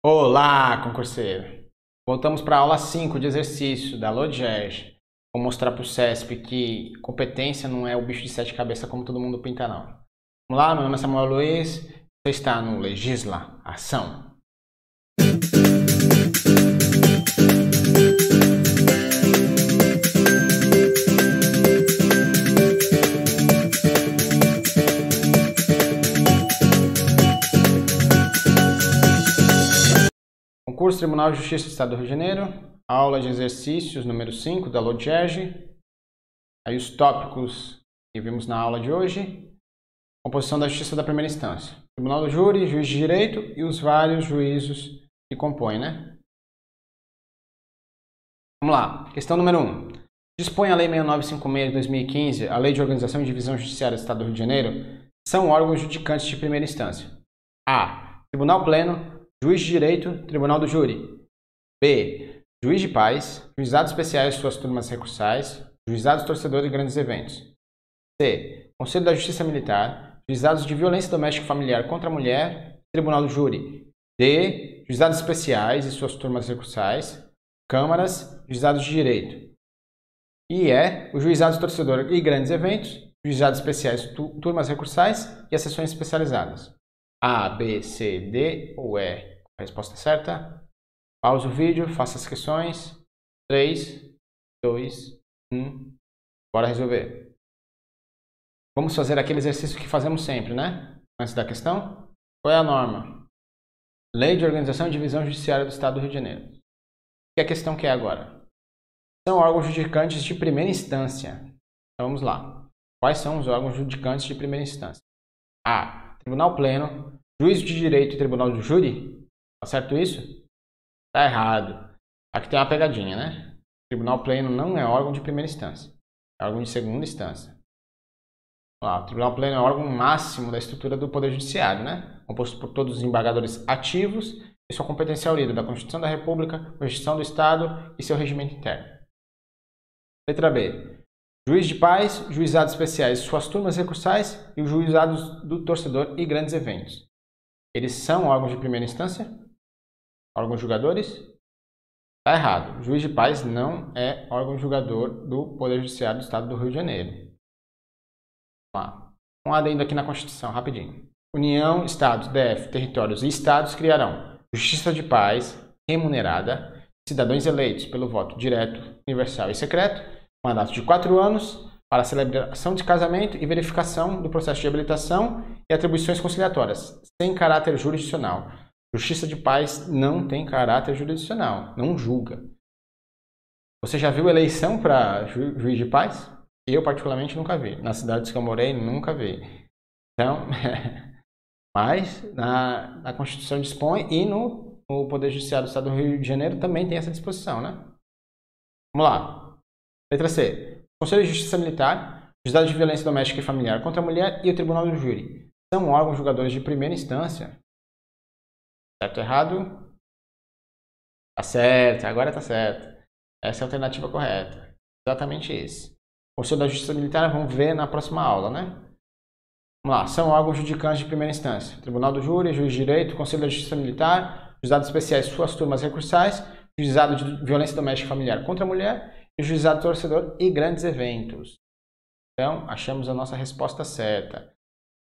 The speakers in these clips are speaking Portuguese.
Olá, concurseiro! Voltamos para a aula 5 de exercício da LOGERG. Vou mostrar para o CESP que competência não é o bicho de sete cabeças como todo mundo pinta, não. Vamos lá, meu nome é Samuel Luiz, você está no Legisla Ação. Concurso Tribunal de Justiça do Estado do Rio de Janeiro, aula de exercícios número 5 da LOGERG. Aí os tópicos que vimos na aula de hoje: composição da Justiça da Primeira Instância, Tribunal do Júri, Juiz de Direito e os vários juízos que compõem, né? Vamos lá, questão número 1. Dispõe a Lei 6956 de 2015, a Lei de Organização e Divisão Judiciária do Estado do Rio de Janeiro, são órgãos judicantes de primeira instância. A. Tribunal Pleno, Juiz de Direito, Tribunal do Júri. B. Juiz de Paz, Juizados Especiais e suas turmas recursais, Juizados Torcedores e Grandes Eventos. C. Conselho da Justiça Militar, Juizados de Violência Doméstica e Familiar contra a Mulher, Tribunal do Júri. D. Juizados Especiais e suas turmas recursais, Câmaras, Juizados de Direito. E E. Os Juizados Torcedores e Grandes Eventos, Juizados Especiais, turmas recursais e as sessões especializadas. A, B, C, D ou E? A resposta certa. Pausa o vídeo, faça as questões. 3, 2, 1. Bora resolver. Vamos fazer aquele exercício que fazemos sempre, né? Antes da questão. Qual é a norma? Lei de Organização e Divisão Judiciária do Estado do Rio de Janeiro. O que a questão quer agora? São órgãos judicantes de primeira instância. Então vamos lá. Quais são os órgãos judicantes de primeira instância? A. Tribunal Pleno, Juiz de Direito e Tribunal do Júri. Tá certo isso? Tá errado. Aqui tem uma pegadinha, né? Tribunal Pleno não é órgão de primeira instância. É órgão de segunda instância. Vamos lá. O Tribunal Pleno é o órgão máximo da estrutura do Poder Judiciário, né? Composto por todos os embargadores ativos e sua competência aurida da Constituição da República, Constituição do Estado e seu regimento interno. Letra B. Juiz de Paz, Juizados Especiais, suas turmas recursais e os Juizados do Torcedor e Grandes Eventos. Eles são órgãos de primeira instância? Órgãos julgadores? Está errado. Juiz de Paz não é órgão julgador do Poder Judiciário do Estado do Rio de Janeiro. Vamos lá. Um adendo aqui na Constituição, rapidinho. União, Estados, DF, territórios e Estados criarão Justiça de Paz remunerada, cidadãos eleitos pelo voto direto, universal e secreto, mandato de 4 anos para celebração de casamento e verificação do processo de habilitação e atribuições conciliatórias, sem caráter jurisdicional. Justiça de Paz não tem caráter jurisdicional, não julga. Você já viu eleição para juiz de paz? Eu, particularmente, nunca vi. Nas cidades que eu morei, nunca vi. Então, mas na Constituição dispõe e no Poder Judiciário do Estado do Rio de Janeiro também tem essa disposição, né? Vamos lá. Letra C. Conselho de Justiça Militar, Juizado de Violência Doméstica e Familiar contra a Mulher e o Tribunal do Júri. São órgãos julgadores de primeira instância. Certo ou errado? Tá certo, agora tá certo. Essa é a alternativa correta. Exatamente isso. Conselho da Justiça Militar, vamos ver na próxima aula, né? Vamos lá. São órgãos judicantes de primeira instância. Tribunal do Júri, Juiz de Direito, Conselho da Justiça Militar, Juizados Especiais, suas turmas recursais, Juizado de Violência Doméstica e Familiar contra a Mulher, e Juizado Torcedor e Grandes Eventos. Então, achamos a nossa resposta certa.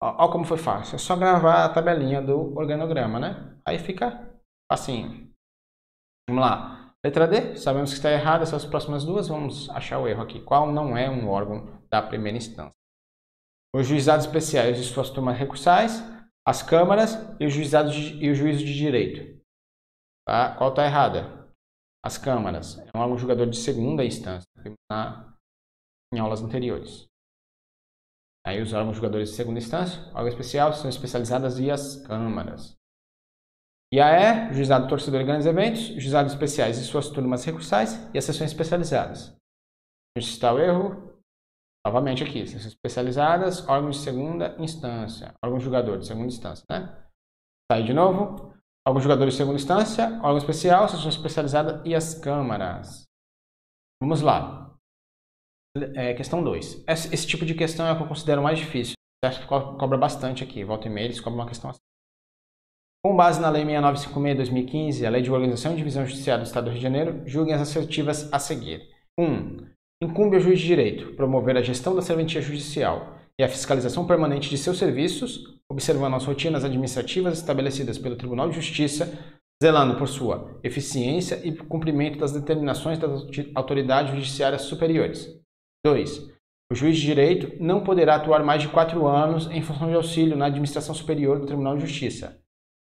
Olha como foi fácil. É só gravar a tabelinha do organograma, né? Aí fica facinho. Vamos lá. Letra D. Sabemos que está errada essas próximas duas. Vamos achar o erro aqui. Qual não é um órgão da primeira instância? Os Juizados Especiais e suas turmas recursais, as câmaras e os juizados e o juízo de direito. Tá? Qual está errada? As câmaras. É um órgão julgador de segunda instância. Em aulas anteriores. Aí os órgãos julgadores de segunda instância, órgão especial, são especializadas e as câmaras. E a E, Juizado Torcedor e Grandes Eventos, Juizados Especiais e suas turmas recursais e as sessões especializadas. Onde está o erro? Novamente aqui, sessões especializadas, órgãos de segunda instância, órgão julgador de segunda instância, né? Sai de novo. Órgão julgador de segunda instância, órgão especial, sessão especializada e as câmaras. Vamos lá. Questão 2. Esse tipo de questão é a que eu considero mais difícil. O teste cobra bastante aqui. Volta e meia, eles cobram uma questão assim. Com base na Lei 6956/2015, a Lei de Organização e Divisão Judiciária do Estado do Rio de Janeiro, julguem as assertivas a seguir. 1. Incumbe ao juiz de direito promover a gestão da serventia judicial e a fiscalização permanente de seus serviços, observando as rotinas administrativas estabelecidas pelo Tribunal de Justiça, zelando por sua eficiência e cumprimento das determinações das autoridades judiciárias superiores. 2. O juiz de direito não poderá atuar mais de 4 anos em função de auxílio na administração superior do Tribunal de Justiça.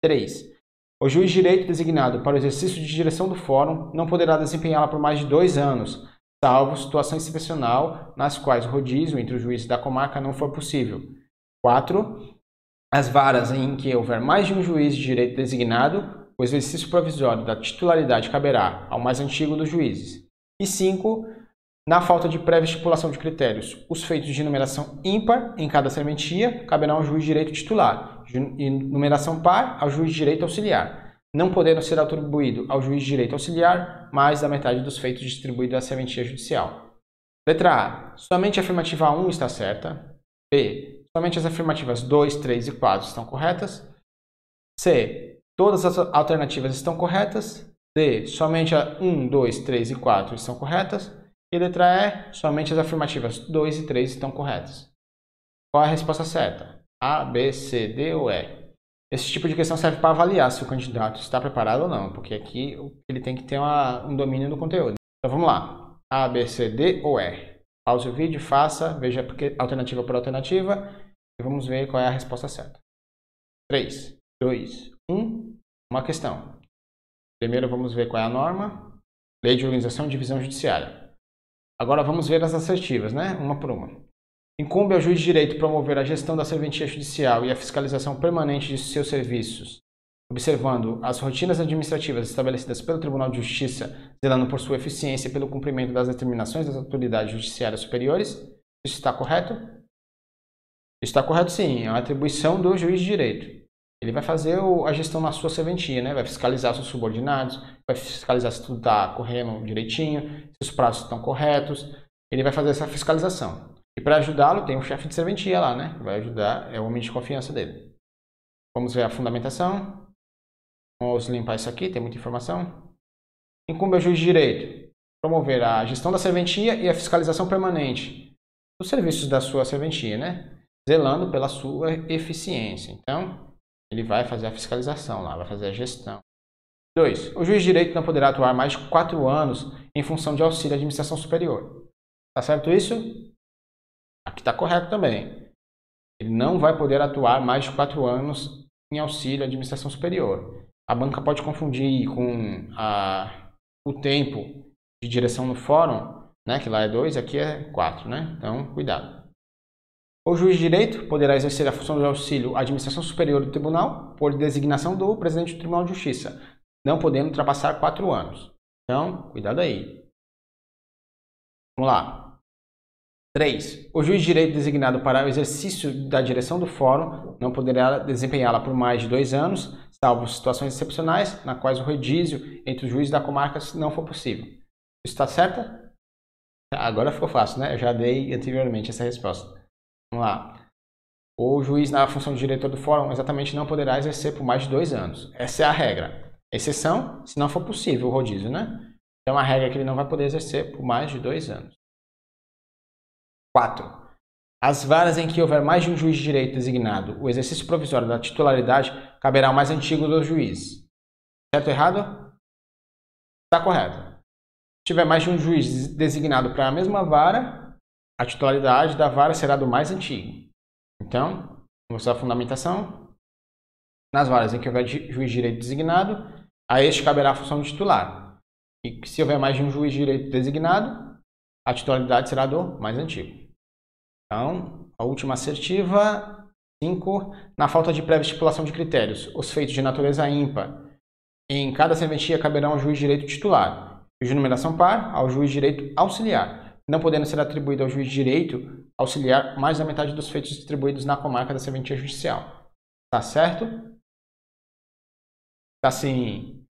3. O juiz de direito designado para o exercício de direção do fórum não poderá desempenhá-la por mais de 2 anos, salvo situação excepcional nas quais o rodízio entre os juízes da comarca não for possível. 4. As varas em que houver mais de um juiz de direito designado, o exercício provisório da titularidade caberá ao mais antigo dos juízes. E 5. Na falta de prévia estipulação de critérios, os feitos de numeração ímpar em cada serventia caberão ao juiz de direito titular e numeração par ao juiz de direito auxiliar, não podendo ser atribuído ao juiz de direito auxiliar mais da metade dos feitos distribuídos à serventia judicial. Letra A. Somente a afirmativa 1 está certa. B. Somente as afirmativas 2, 3 e 4 estão corretas. C. Todas as alternativas estão corretas. D. Somente a 1, 2, 3 e 4 estão corretas. E letra E. Somente as afirmativas 2 e 3 estão corretas. Qual é a resposta certa? A, B, C, D ou E? Esse tipo de questão serve para avaliar se o candidato está preparado ou não, porque aqui ele tem que ter um domínio do conteúdo. Então vamos lá. A, B, C, D ou E? Pause o vídeo, faça, veja alternativa por alternativa e vamos ver qual é a resposta certa. 3, 2, 1, uma questão. Primeiro vamos ver qual é a norma. Lei de Organização e Divisão Judiciária. Agora vamos ver as assertivas, né? Uma por uma. Incumbe ao juiz de direito promover a gestão da serventia judicial e a fiscalização permanente de seus serviços, observando as rotinas administrativas estabelecidas pelo Tribunal de Justiça, zelando por sua eficiência e pelo cumprimento das determinações das autoridades judiciárias superiores. Isso está correto? Está correto, sim. É uma atribuição do juiz de direito. Ele vai fazer a gestão na sua serventia, né? Vai fiscalizar seus subordinados, vai fiscalizar se tudo está correndo direitinho, se os prazos estão corretos. Ele vai fazer essa fiscalização. E para ajudá-lo, tem um chefe de serventia lá, né? Vai ajudar, é o homem de confiança dele. Vamos ver a fundamentação. Vamos limpar isso aqui, tem muita informação. Incumbe ao juiz de direito promover a gestão da serventia e a fiscalização permanente dos serviços da sua serventia, né? Zelando pela sua eficiência. Então, ele vai fazer a fiscalização lá, vai fazer a gestão. 2. O juiz de direito não poderá atuar mais de 4 anos em função de auxílio à administração superior. Tá certo isso? Aqui está correto também. Ele não vai poder atuar mais de 4 anos em auxílio à administração superior. A banca pode confundir com o tempo de direção no fórum, né, que lá é 2, aqui é 4, né? Então, cuidado. O juiz de direito poderá exercer a função de auxílio à administração superior do tribunal por designação do presidente do Tribunal de Justiça, não podendo ultrapassar 4 anos. Então, cuidado aí. Vamos lá. 3. O juiz de direito designado para o exercício da direção do fórum não poderá desempenhá-la por mais de 2 anos, salvo situações excepcionais, na quais o rodízio entre os juízes da comarca não for possível. Isso está certo? Agora ficou fácil, né? Eu já dei anteriormente essa resposta. Vamos lá. O juiz na função de diretor do fórum exatamente não poderá exercer por mais de 2 anos. Essa é a regra. Exceção, se não for possível o rodízio, né? Então a regra é que ele não vai poder exercer por mais de 2 anos. 4. As varas em que houver mais de um juiz de direito designado, o exercício provisório da titularidade caberá ao mais antigo dos juízes. Certo ou errado? Está correto. Se tiver mais de um juiz designado para a mesma vara, a titularidade da vara será do mais antigo. Então, vamos mostrar a fundamentação. Nas varas em que houver juiz de direito designado, a este caberá a função de titular. E se houver mais de um juiz de direito designado, a titularidade será do mais antigo. Então, a última assertiva, 5. Na falta de prévia estipulação de critérios, os feitos de natureza ímpar em cada serventia caberão ao juiz de direito titular, e de numeração par ao juiz de direito auxiliar, não podendo ser atribuído ao juiz de direito auxiliar mais da metade dos feitos distribuídos na comarca da serventia judicial. Tá certo? Tá sim.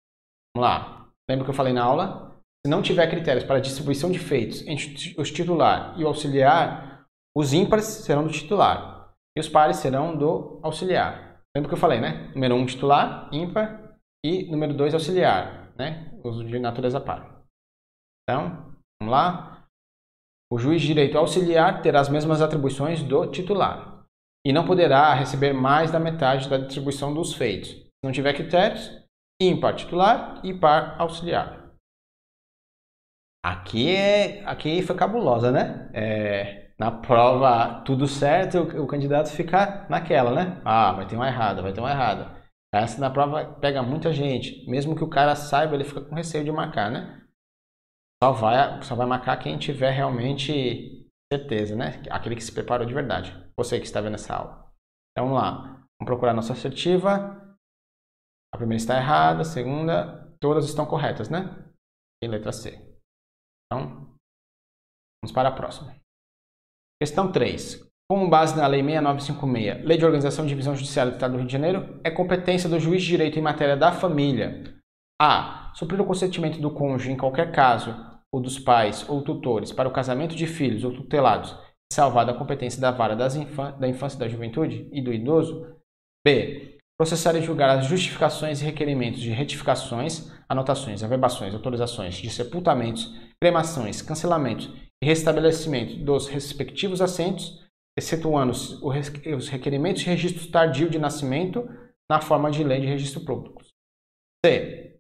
Vamos lá. Lembra que eu falei na aula? Se não tiver critérios para distribuição de feitos entre os titular e o auxiliar, os ímpares serão do titular e os pares serão do auxiliar. Lembra que eu falei, né? Número 1 titular, ímpar, e número 2 auxiliar, né? Uso de natureza par. Então, vamos lá. O juiz de direito auxiliar terá as mesmas atribuições do titular e não poderá receber mais da metade da distribuição dos feitos. Se não tiver critérios, ímpar titular e par auxiliar. Aqui foi cabulosa, né? Na prova tudo certo, o candidato fica naquela, né? Ah, vai ter uma errada, vai ter uma errada. Essa na prova pega muita gente. Mesmo que o cara saiba, ele fica com receio de marcar, né? Só vai marcar quem tiver realmente certeza, né? Aquele que se preparou de verdade. Você que está vendo essa aula. Então vamos lá. Vamos procurar nossa assertiva. A primeira está errada, a segunda, todas estão corretas, né? E letra C. Então, vamos para a próxima. Questão 3. Com base na Lei 6956, Lei de Organização e Divisão Judiciária do Estado do Rio de Janeiro, é competência do juiz de direito em matéria da família a. Suprir o consentimento do cônjuge em qualquer caso, ou dos pais ou tutores, para o casamento de filhos ou tutelados, salvada a competência da vara da infância e da juventude e do idoso. B. Processar e julgar as justificações e requerimentos de retificações, anotações, averbações, autorizações de sepultamentos, cremações, cancelamentos e restabelecimento dos respectivos assentos, excetuando-se os requerimentos de registro tardio de nascimento na forma de lei de registro público. C.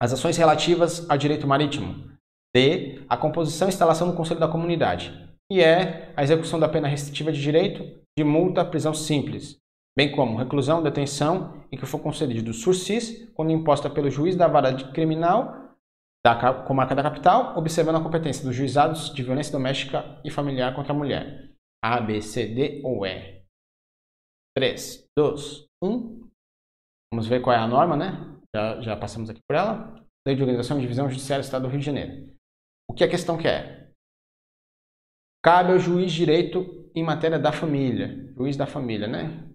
As ações relativas ao direito marítimo. D. A composição e instalação do Conselho da Comunidade. E E. A execução da pena restritiva de direito de multa, prisão simples, bem como reclusão, detenção e que for concedido sursis quando imposta pelo juiz da vara criminal da comarca da capital, observando a competência dos juizados de violência doméstica e familiar contra a mulher. A, B, C, D ou E. 3, 2, 1. Vamos ver qual é a norma, né? Já passamos aqui por ela. Lei de Organização e Divisão Judiciária do Estado do Rio de Janeiro. O que a questão quer? Cabe ao juiz de direito em matéria da família. Juiz da família, né?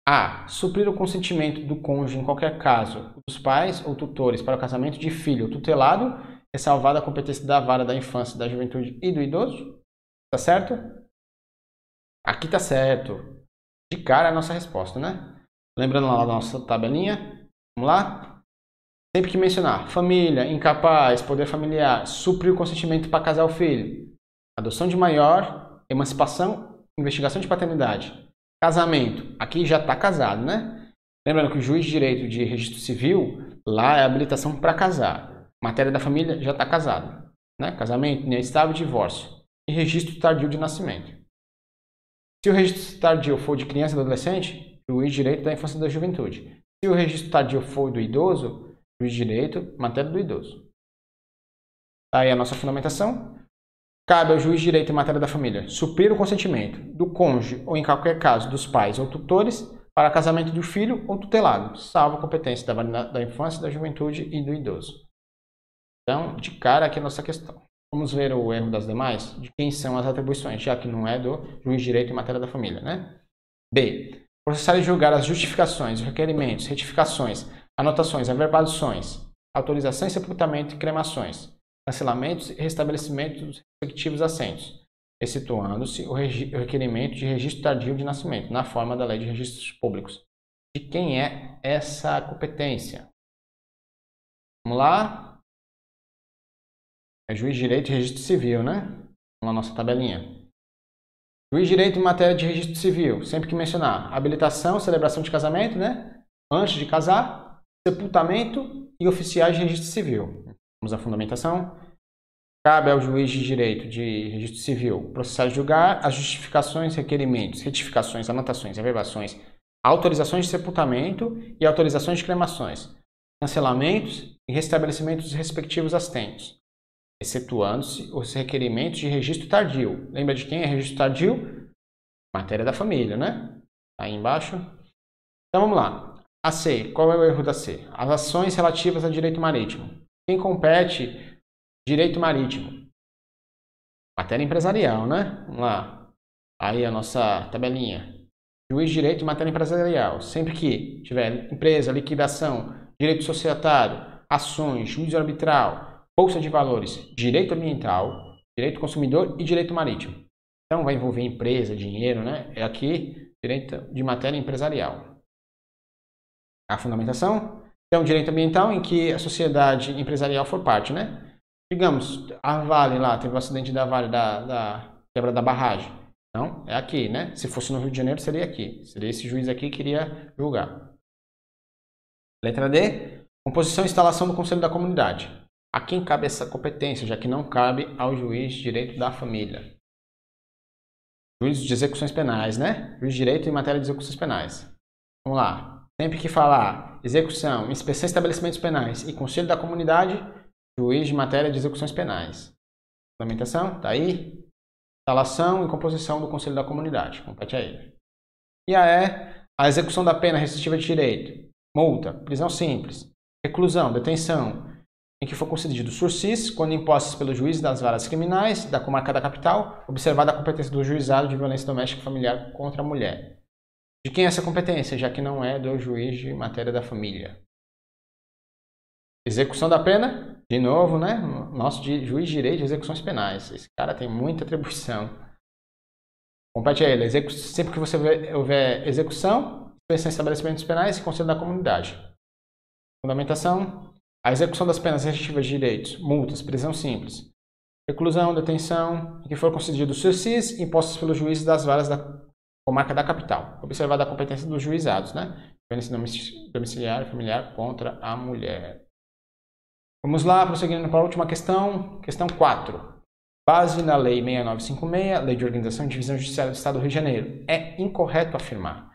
A. Suprir o consentimento do cônjuge em qualquer caso, dos pais ou tutores para o casamento de filho ou tutelado, ressalvada a competência da vara da infância, da juventude e do idoso. Tá certo? Aqui tá certo. De cara a nossa resposta, né? Lembrando lá da nossa tabelinha. Vamos lá? Sempre que mencionar família, incapaz, poder familiar, suprir o consentimento para casar o filho, adoção de maior, emancipação, investigação de paternidade. Casamento, aqui já está casado, né? Lembrando que o juiz de direito de registro civil, lá é habilitação para casar. Matéria da família, já está casado, né? Casamento, união estável e divórcio. E registro tardio de nascimento. Se o registro tardio for de criança e adolescente, juiz de direito da infância e da juventude. Se o registro tardio for do idoso, juiz de direito, matéria do idoso. Tá aí a nossa fundamentação. Cabe ao juiz de direito em matéria da família suprir o consentimento do cônjuge ou, em qualquer caso, dos pais ou tutores para casamento do filho ou tutelado, salvo a competência da infância, da juventude e do idoso. Então, de cara aqui a nossa questão. Vamos ver o erro das demais? De quem são as atribuições, já que não é do juiz de direito em matéria da família, né? B. Processar e julgar as justificações, requerimentos, retificações, anotações, averbações, autorização e sepultamento e cremações, cancelamentos e restabelecimento dos respectivos assentos, excetuando-se o requerimento de registro tardio de nascimento, na forma da Lei de Registros Públicos. De quem é essa competência? Vamos lá? É juiz de direito e registro civil, né? Vamos lá, nossa tabelinha. Juiz de direito em matéria de registro civil, sempre que mencionar habilitação, celebração de casamento, né? Antes de casar, sepultamento e oficiais de registro civil. Vamos à fundamentação. Cabe ao juiz de direito de registro civil processar e julgar as justificações, requerimentos, retificações, anotações, averbações, autorizações de sepultamento e autorizações de cremações, cancelamentos e restabelecimentos dos respectivos assentos, excetuando-se os requerimentos de registro tardio. Lembra de quem é registro tardio? Matéria da família, né? Aí embaixo. Então vamos lá. A C. Qual é o erro da C? As ações relativas ao direito marítimo. Quem compete direito marítimo? Matéria empresarial, né? Vamos lá. Aí a nossa tabelinha. Juiz de direito em matéria empresarial. Sempre que tiver empresa, liquidação, direito societário, ações, juízo arbitral, bolsa de valores, direito ambiental, direito consumidor e direito marítimo. Então vai envolver empresa, dinheiro, né? É aqui direito de matéria empresarial. A fundamentação é um direito ambiental em que a sociedade empresarial for parte, né? Digamos, a Vale lá, teve o acidente da Vale, da quebra da barragem. Não, é aqui, né? Se fosse no Rio de Janeiro, seria aqui. Seria esse juiz aqui que iria julgar. Letra D. Composição e instalação do Conselho da Comunidade. A quem cabe essa competência, já que não cabe ao juiz de direito da família. Juiz de execuções penais, né? Juiz de direito em matéria de execuções penais. Vamos lá. Sempre que falar execução, inspeção de estabelecimentos penais e Conselho da Comunidade, juiz de matéria de execuções penais. Fundamentação, tá aí. Instalação e composição do Conselho da Comunidade. Compete a ele. E a execução da pena restritiva de direito. Multa, prisão simples, reclusão, detenção, em que for concedido sursis, quando impostas pelo juiz das varas criminais da comarca da capital, observada a competência do juizado de violência doméstica e familiar contra a mulher. De quem é essa competência, já que não é do juiz de matéria da família? Execução da pena, de novo, né? Nosso juiz de direito de execuções penais. Esse cara tem muita atribuição. Compete a ele. Sempre que você houver execução, inspeção em estabelecimentos penais e Conselho da Comunidade. Fundamentação. A execução das penas restritivas de direitos, multas, prisão simples, reclusão, detenção, em que for concedido sursis, impostos pelos juízes das varas da comarca da capital, observada a competência dos juizados, né? Violência domiciliar e familiar contra a mulher. Vamos lá, prosseguindo para a última questão. Questão 4. Base na Lei 6956, Lei de Organização e Divisão Judiciária do Estado do Rio de Janeiro. É incorreto afirmar: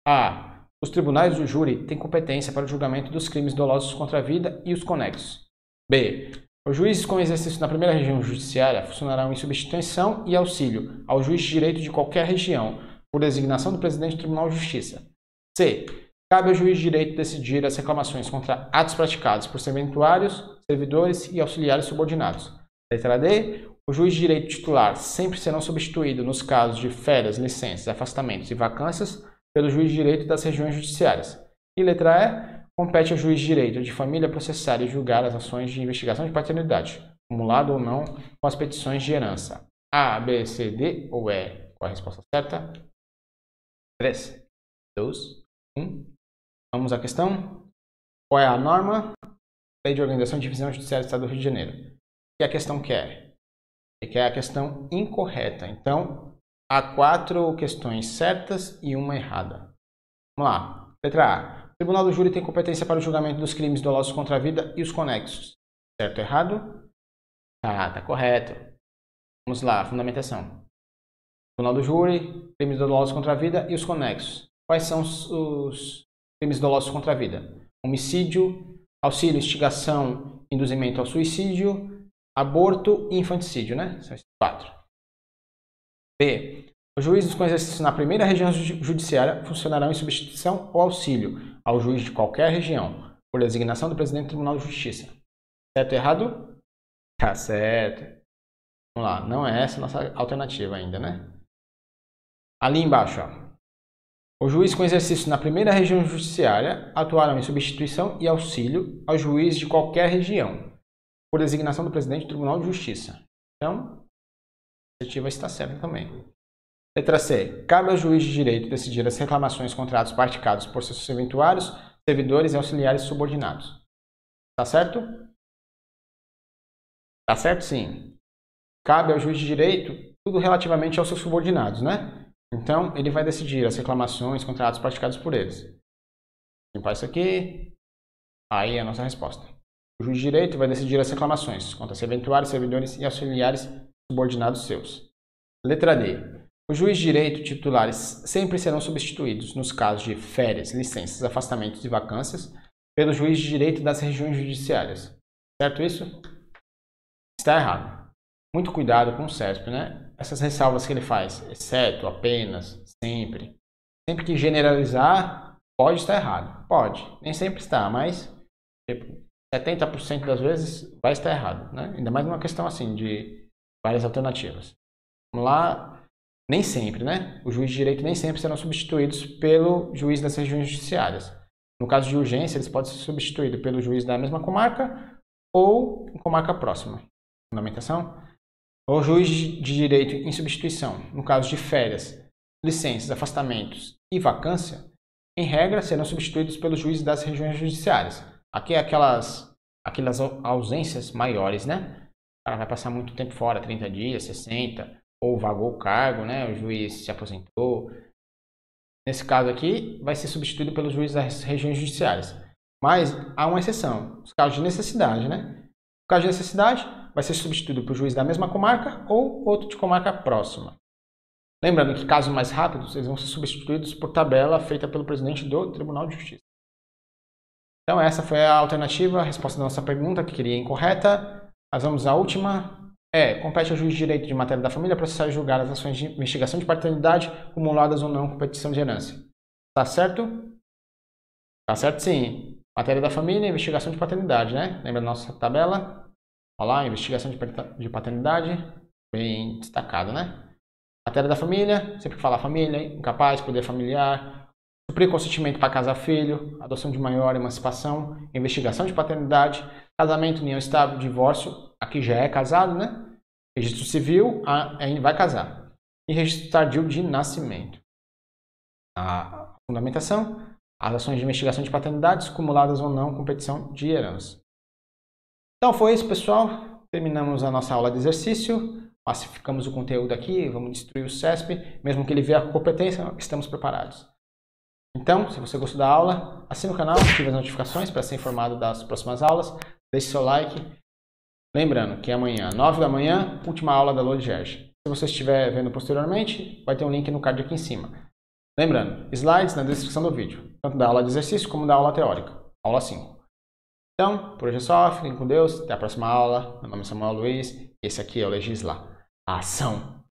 A. Os tribunais do júri têm competência para o julgamento dos crimes dolosos contra a vida e os conexos. B. Os juízes com exercício na primeira região judiciária funcionarão em substituição e auxílio ao juiz de direito de qualquer região, por designação do presidente do Tribunal de Justiça. C. Cabe ao juiz de direito decidir as reclamações contra atos praticados por serventuários, servidores e auxiliares subordinados. Letra D. O juiz de direito titular sempre serão substituídos nos casos de férias, licenças, afastamentos e vacâncias pelo juiz de direito das regiões judiciárias. E letra E. Compete ao juiz de direito de família processar e julgar as ações de investigação de paternidade, acumulado ou não com as petições de herança. A, B, C, D ou E? Qual a resposta certa? 3, 2, 1. Vamos à questão. Qual é a norma? Lei de Organização e Divisão Judiciária do Estado do Rio de Janeiro. O que a questão quer? Ele quer a questão incorreta. Então, há 4 questões certas e uma errada. Vamos lá. Letra A. O Tribunal do Júri tem competência para o julgamento dos crimes dolosos contra a vida e os conexos. Certo ou errado? Tá correto. Vamos lá. Fundamentação. Tribunal do Júri, crimes dolosos contra a vida e os conexos. Quais são os crimes dolosos contra a vida? Homicídio, auxílio, instigação, induzimento ao suicídio, aborto e infanticídio, né? São esses 4. B. Os juízes com exercício na primeira região judiciária funcionarão em substituição ou auxílio ao juiz de qualquer região, por designação do presidente do Tribunal de Justiça. Certo ou errado? Tá certo. Vamos lá, não é essa a nossa alternativa ainda, né? Ali embaixo, ó. O juiz com exercício na primeira região judiciária atuarão em substituição e auxílio ao juiz de qualquer região, por designação do presidente do Tribunal de Justiça. Então, a alternativa está certa também. Letra C. Cabe ao juiz de direito decidir as reclamações contra atos praticados por seus serventuários, servidores e auxiliares subordinados. Tá certo? Tá certo, sim. Cabe ao juiz de direito tudo relativamente aos seus subordinados, né? Então, ele vai decidir as reclamações contra atos praticados por eles. Limpar isso aqui. Aí é a nossa resposta. O juiz de direito vai decidir as reclamações contra serventuários, servidores e auxiliares subordinados seus. Letra D. Os juízes de direito titulares sempre serão substituídos, nos casos de férias, licenças, afastamentos e vacâncias, pelo juiz de direito das regiões judiciárias. Certo isso? Está errado. Muito cuidado com o CESP, né? Essas ressalvas que ele faz, exceto, apenas, sempre. Sempre que generalizar, pode estar errado. Pode. Nem sempre está, mas tipo, 70% das vezes vai estar errado, né? Ainda mais numa questão assim, de várias alternativas. Vamos lá. Nem sempre, né? Os juízes de direito nem sempre serão substituídos pelo juiz das regiões judiciárias. No caso de urgência, eles podem ser substituídos pelo juiz da mesma comarca ou em comarca próxima. Fundamentação. O juiz de direito em substituição, no caso de férias, licenças, afastamentos e vacância, em regra, serão substituídos pelos juízes das regiões judiciárias. Aqui é aquelas ausências maiores, né? O cara vai passar muito tempo fora, 30 dias, 60, ou vagou o cargo, né? O juiz se aposentou. Nesse caso aqui, vai ser substituído pelos juízes das regiões judiciárias. Mas há uma exceção, os casos de necessidade, né? No caso de necessidade, vai ser substituído por juiz da mesma comarca ou outro de comarca próxima. Lembrando que casos mais rápidos, eles vão ser substituídos por tabela feita pelo presidente do Tribunal de Justiça. Então essa foi a alternativa, a resposta da nossa pergunta, que queria incorreta. Nós vamos à última. Compete ao juiz de direito de matéria da família processar e julgar as ações de investigação de paternidade acumuladas ou não com petição de herança. Tá certo? Tá certo sim. Matéria da família, investigação de paternidade, né? Lembra da nossa tabela? Olha lá, investigação de paternidade, bem destacado, né? Matéria da família, sempre que falar família, incapaz, poder familiar, suprir consentimento para casar filho, adoção de maior, emancipação, investigação de paternidade, casamento, união estável, divórcio, aqui já é casado, né? Registro civil, ainda vai casar. E registro tardio de nascimento. A fundamentação, as ações de investigação de paternidades, cumuladas ou não com petição de herança. Então foi isso, pessoal. Terminamos a nossa aula de exercício. Pacificamos o conteúdo aqui, vamos destruir o CESP. Mesmo que ele vier com competência, estamos preparados. Então, se você gostou da aula, assine o canal, ative as notificações para ser informado das próximas aulas. Deixe seu like. Lembrando que amanhã, 9 da manhã, última aula da LogGERJ. Se você estiver vendo posteriormente, vai ter um link no card aqui em cima. Lembrando, slides na descrição do vídeo, tanto da aula de exercício como da aula teórica, aula 5. Então, por hoje é só, fiquem com Deus, até a próxima aula. Meu nome é Samuel Luiz, esse aqui é o Legislar. A ação.